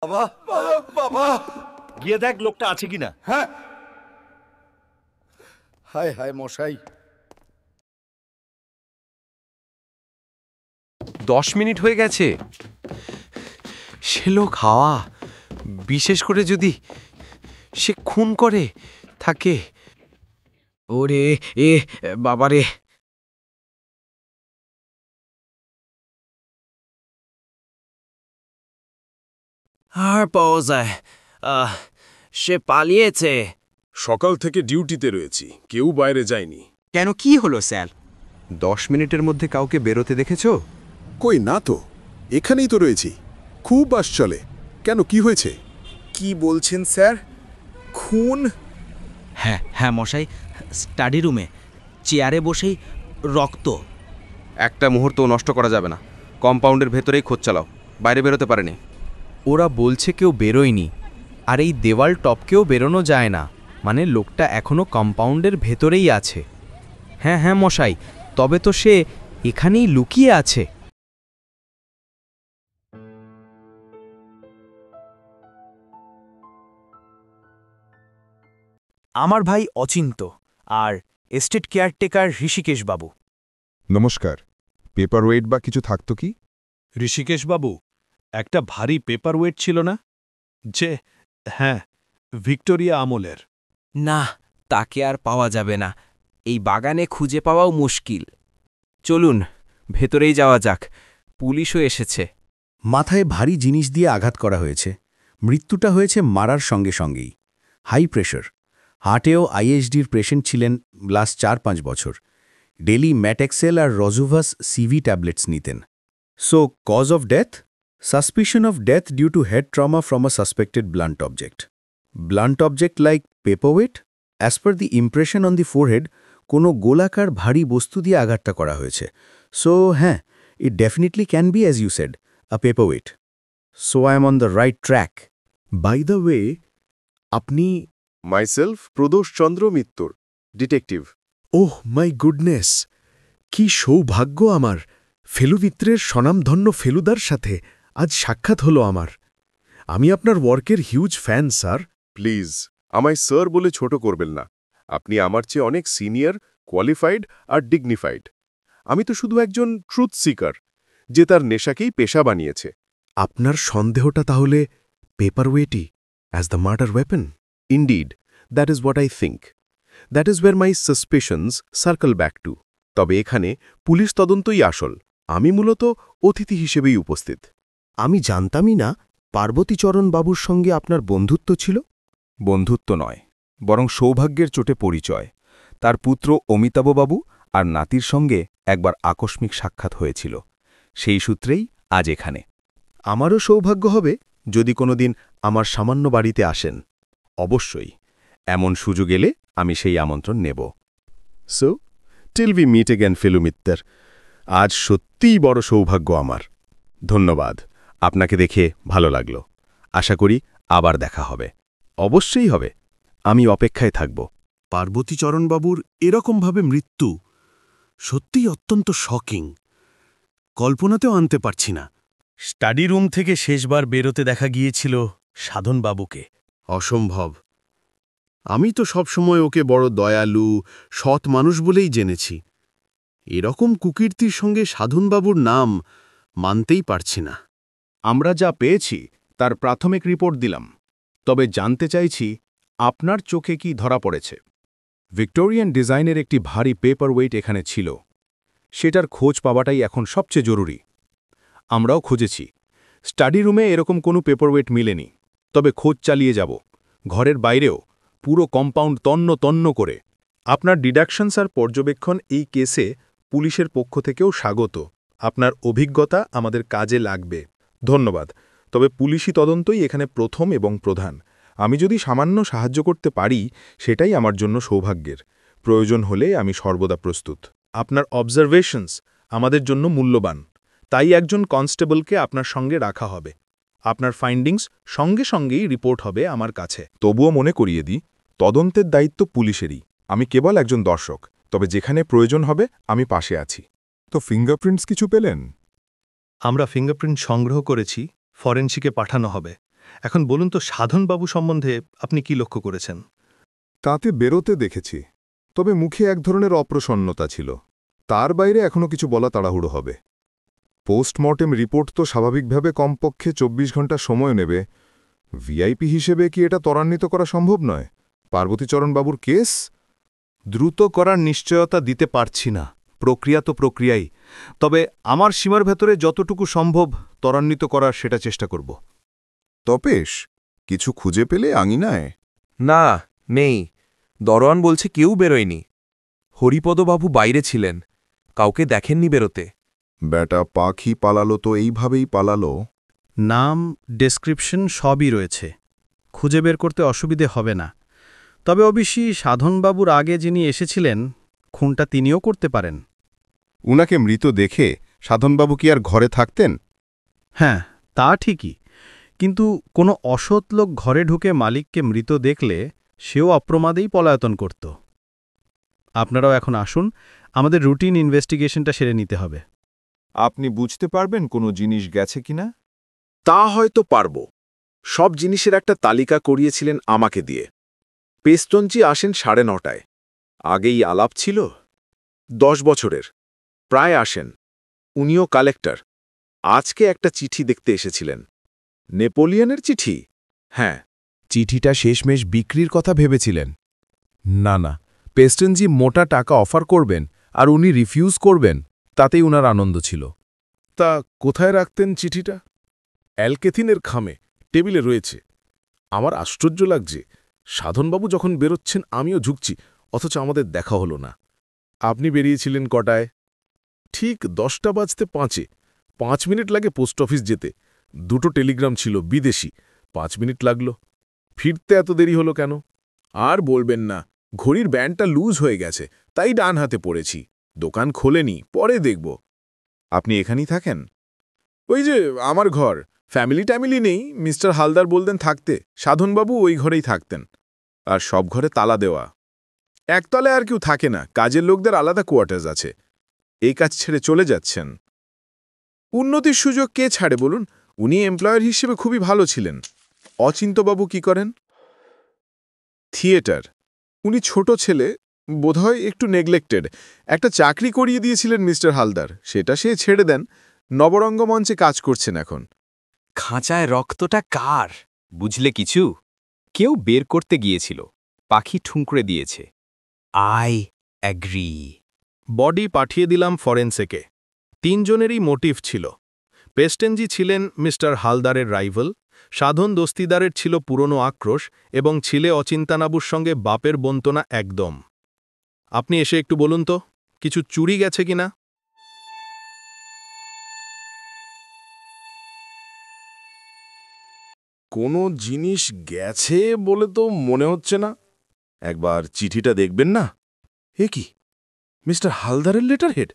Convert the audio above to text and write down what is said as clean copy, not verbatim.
বাবা বাবা, গিয়ে দেখ লোকটা আছে কিনা। হ্যাঁ। হায় হায় মশাই। 10 মিনিট হয়ে গেছে। সে লোক হাওয়া, বিশেষ করে যদি সে খুন করে থাকে। ওরে এ বাবারে। আর পাওয়া যায়, সে পালিয়েছে। সকাল থেকে ডিউটিতে রয়েছি, কেউ বাইরে যায়নি। কেন, কি হলো স্যার? 10 মিনিটের মধ্যে কাউকে বেরোতে দেখেছো? কই না তো, এখানেই তো রয়েছি। খুব বাস চলে। কেন, কি হয়েছে? কি বলছেন স্যার? খুন? হ্যাঁ হ্যাঁ মশাই, স্টাডি রুমে চেয়ারে বসেই রক্ত। একটা মুহূর্তও নষ্ট করা যাবে না। কম্পাউন্ডের ভেতরেই খোঁজ চালাও, বাইরে বেরোতে পারেনি। ওরা বলছে কেউ বেরোয়নি, আর এই দেওয়াল টপকেও বেরোনো যায় না, মানে লোকটা এখনো কম্পাউন্ডের ভেতরেই আছে। হ্যাঁ হ্যাঁ মশাই, তবে তো সে এখানেই লুকিয়ে আছে। আমার ভাই অচিন্ত, আর এস্টেট কেয়ারটেকার ঋষিকেশ বাবু। নমস্কার। পেপার ওয়েট বা কিছু থাকতো কি? ঋষিকেশ বাবু, একটা ভারী পেপার ওয়েট ছিল না? যে হ্যাঁ, ভিক্টোরিয়া আমলের। না, তাকে আর পাওয়া যাবে না। এই বাগানে খুঁজে পাওয়াও মুশকিল। চলুন ভেতরেই যাওয়া যাক, পুলিশও এসেছে। মাথায় ভারী জিনিস দিয়ে আঘাত করা হয়েছে। মৃত্যুটা হয়েছে মারার সঙ্গে সঙ্গেই। হাই প্রেশার, হার্টেও আইএসডির পেশেন্ট ছিলেন লাস্ট 4-5 বছর। ডেলি ম্যাটেক্সেল আর রজুভাস সিভি ট্যাবলেটস নিতেন। So cause of death? Suspicion of death due to head trauma from a suspected blunt object. Blunt object like paperweight? As per the impression on the forehead, কোনো গোলাকার ভারী বস্তু দিয়ে আঘাতটা করা হয়েছে। সো হ্যাঁ, it definitely can be as you said, a paperweight. So I am on the right track. By the way, আপনি? Myself Prodosh Chandra Mitter, detective. Oh my goodness, কি সৌভাগ্য আমার! ফেলুমিত্রের স্বনামধন্য ফেলুদার সাথে আজ সাক্ষাৎ হলো আমার। আমি আপনার ওয়ার্কের হিউজ ফ্যান স্যার। প্লিজ আমায় স্যার বলে ছোট করবেন না। আপনি আমার চেয়ে অনেক সিনিয়র, কোয়ালিফাইড আর ডিগনিফাইড। আমি তো শুধু একজন ট্রুথ সিকার, যে তার নেশাকেই পেশা বানিয়েছে। আপনার সন্দেহটা তাহলে পেপারওয়েটই as the murder weapon? Indeed, that is what I think. That is where my suspicions circle back to. তবে এখানে পুলিশ তদন্তই আসল। আমি মূলত অতিথি হিসেবেই উপস্থিত। আমি জানতামই না পার্বতীচরণ বাবুর সঙ্গে আপনার বন্ধুত্ব ছিল। বন্ধুত্ব নয়, বরং সৌভাগ্যের চোটে পরিচয়। তার পুত্র অমিতাভবাবু আর নাতির সঙ্গে একবার আকস্মিক সাক্ষাৎ হয়েছিল, সেই সূত্রেই আজ এখানে। আমারও সৌভাগ্য হবে যদি কোনোদিন আমার সামান্য বাড়িতে আসেন। অবশ্যই, এমন সুযোগ এলে আমি সেই আমন্ত্রণ নেব। So till we meet again Felu Mitter, আজ সত্যিই বড় সৌভাগ্য আমার। ধন্যবাদ, আপনাকে দেখে ভালো লাগলো। আশা করি আবার দেখা হবে। অবশ্যই হবে, আমি অপেক্ষায় থাকব। পার্বতীচরণবাবুর এরকমভাবে মৃত্যু সত্যিই অত্যন্ত শকিং। কল্পনাতেও আনতে পারছি না। স্টাডি রুম থেকে শেষবার বেরোতে দেখা গিয়েছিল সাধনবাবুকে। অসম্ভব। আমি তো সবসময় ওকে বড় দয়ালু, সৎ মানুষ বলেই জেনেছি। এরকম কুকীর্তির সঙ্গে সাধনবাবুর নাম মানতেই পারছি না। আমরা যা পেয়েছি তার প্রাথমিক রিপোর্ট দিলাম, তবে জানতে চাইছি আপনার চোখে কি ধরা পড়েছে। ভিক্টোরিয়ান ডিজাইনের একটি ভারী পেপারওয়েট এখানে ছিল, সেটার খোঁজ পাওয়াটাই এখন সবচেয়ে জরুরি। আমরাও খুঁজেছি, স্টাডি রুমে এরকম কোনো পেপারওয়েট মিলেনি, তবে খোঁজ চালিয়ে যাব, ঘরের বাইরেও, পুরো কম্পাউন্ড তন্ন তন্ন করে। আপনার ডিডাকশনস আর পর্যবেক্ষণ এই কেসে পুলিশের পক্ষ থেকেও স্বাগত। আপনার অভিজ্ঞতা আমাদের কাজে লাগবে। ধন্যবাদ, তবে পুলিশি তদন্তই এখানে প্রথম এবং প্রধান। আমি যদি সামান্য সাহায্য করতে পারি, সেটাই আমার জন্য সৌভাগ্যের। প্রয়োজন হলে আমি সর্বদা প্রস্তুত। আপনার অবজারভেশনস আমাদের জন্য মূল্যবান, তাই একজন কনস্টেবলকে আপনার সঙ্গে রাখা হবে। আপনার ফাইন্ডিংস সঙ্গে সঙ্গেই রিপোর্ট হবে আমার কাছে। তবুও মনে করিয়ে দিই, তদন্তের দায়িত্ব পুলিশেরই। আমি কেবল একজন দর্শক, তবে যেখানে প্রয়োজন হবে আমি পাশে আছি। তো ফিঙ্গারপ্রিন্টস কিছু পেলেন? আমরা ফিঙ্গারপ্রিন্ট সংগ্রহ করেছি, ফরেনসিকে পাঠানো হবে। এখন বলুন তো সাধনবাবু সম্বন্ধে আপনি কি লক্ষ্য করেছেন? তাতে বেরোতে দেখেছি, তবে মুখে এক ধরনের অপ্রসন্নতা ছিল। তার বাইরে এখনো কিছু বলা তাড়াহুড়ো হবে। পোস্টমর্টেম রিপোর্ট তো স্বাভাবিকভাবে কমপক্ষে 24 ঘন্টা সময় নেবে। ভিআইপি হিসেবে কি এটা ত্বরান্বিত করা সম্ভব নয়? পার্বতীচরণবাবুর কেস দ্রুত করার নিশ্চয়তা দিতে পারছি না, প্রক্রিয়া তো প্রক্রিয়াই। তবে আমার সীমার ভেতরে যতটুকু সম্ভব ত্বরান্বিত করার সেটা চেষ্টা করব। তপেশ, কিছু খুঁজে পেলে আঙিনায়? না, নেই। দরোয়ান বলছে কেউ বেরোয়নি। হরিপদবাবু বাইরে ছিলেন, কাউকে দেখেননি বেরোতে। ব্যাটা পাখি পালালো তো এইভাবেই পালালো। নাম, ডেসক্রিপশন সবই রয়েছে, খুঁজে বের করতে অসুবিধে হবে না। তবে অবশ্যই সাধনবাবুর আগে যিনি এসেছিলেন, খুনটা তিনিও করতে পারেন। উনাকে মৃত দেখে সাধনবাবু কি আর ঘরে থাকতেন? হ্যাঁ, তা ঠিকই, কিন্তু কোনো অসৎ লোক ঘরে ঢুকে মালিককে মৃত দেখলে সেও অপ্রমাদেই পলায়তন করত। আপনারাও এখন আসুন, আমাদের রুটিন ইনভেস্টিগেশনটা সেরে নিতে হবে। আপনি বুঝতে পারবেন কোনো জিনিস গেছে কিনা? তা হয়তো পারব। সব জিনিসের একটা তালিকা করিয়েছিলেন আমাকে দিয়ে। পেস্তনজি আসেন 9:30টায়। আগেই আলাপ ছিল। 10 বছরের প্রায় আসেন। উনিও কালেক্টর। আজকে একটা চিঠি দেখতে এসেছিলেন। নেপোলিয়নের চিঠি? হ্যাঁ। চিঠিটা শেষমেশ বিক্রির কথা ভেবেছিলেন? না না, পেস্টনজি মোটা টাকা অফার করবেন আর উনি রিফিউজ করবেন, তাতেই উনার আনন্দ ছিল। তা কোথায় রাখতেন চিঠিটা? অ্যালকেথিনের খামে, টেবিলে রয়েছে। আমার আশ্চর্য লাগছে, সাধনবাবু যখন বেরোচ্ছেন আমিও ঝুঁকছি, অথচ আমাদের দেখা হলো না। আপনি বেরিয়েছিলেন কটায়? ঠিক 10:05। 5 মিনিট লাগে পোস্ট অফিস যেতে। 2টো টেলিগ্রাম ছিল বিদেশি, 5 মিনিট লাগল। ফিরতে এত দেরি হলো কেন? আর বলবেন না, ঘড়ির ব্যান্ডটা লুজ হয়ে গেছে, তাই ডান হাতে পড়েছি। দোকান খোলেনি, পরে দেখব। আপনি এখানেই থাকেন? ওই যে আমার ঘর, ফ্যামিলি নেই। মিস্টার হালদার বলতেন থাকতে, সাধনবাবু ওই ঘরেই থাকতেন। আর সব ঘরে তালা দেওয়া। একতলায় আর কেউ থাকে না, কাজের লোকদের আলাদা কোয়ার্টার্স আছে। এই কাজ ছেড়ে চলে যাচ্ছেন। উন্নতির সুযোগ কে ছাড়ে বলুন? উনি এমপ্লয়ার হিসেবে খুবই ভালো ছিলেন। অচিন্তবাবু কি করেন? থিয়েটার। উনি ছোট ছেলে, বোধহয় একটু নেগলেক্টেড। একটা চাকরি করিয়ে দিয়েছিলেন মিস্টার হালদার, সেটা সে ছেড়ে দেন। নবরঙ্গ মঞ্চে কাজ করছেন এখন। খাঁচায় রক্তটা কার বুঝলে কিছু? কেউ বের করতে গিয়েছিল, পাখি ঠুঁকড়ে দিয়েছে। I agree. বডি পাঠিয়ে দিলাম ফরেন্সেকে। 3 জনেরই মোটিভ ছিল। পেস্টেনজি ছিলেন মিস্টার হালদারের রাইভাল, সাধন দস্তিদারের ছিল পুরনো আক্রোশ, এবং ছিলে অচিন্তানাবুর সঙ্গে বাপের বন্তনা একদম। আপনি এসে একটু বলুন তো, কিছু চুরি গেছে কিনা? কোনো জিনিস গেছে বলে তো মনে হচ্ছে না। একবার চিঠিটা দেখবেন না? এ কি, মিস্টার হালদারের লেটার হেড?